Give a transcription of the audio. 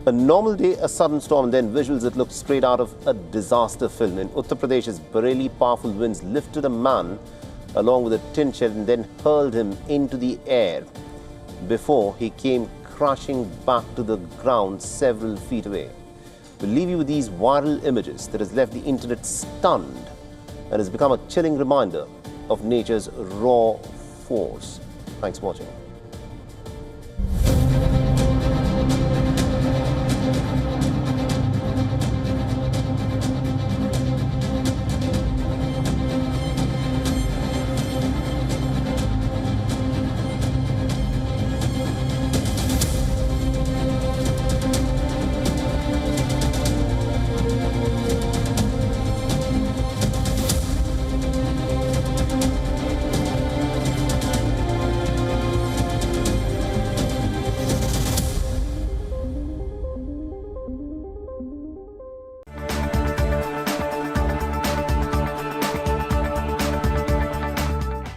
A normal day, a sudden storm, and then visuals that look straight out of a disaster film. In Uttar Pradesh's Bareilly, powerful winds lifted a man along with a tin shed and then hurled him into the air before he came crashing back to the ground several feet away. We'll leave you with these viral images that has left the internet stunned and has become a chilling reminder of nature's raw force. Thanks for watching.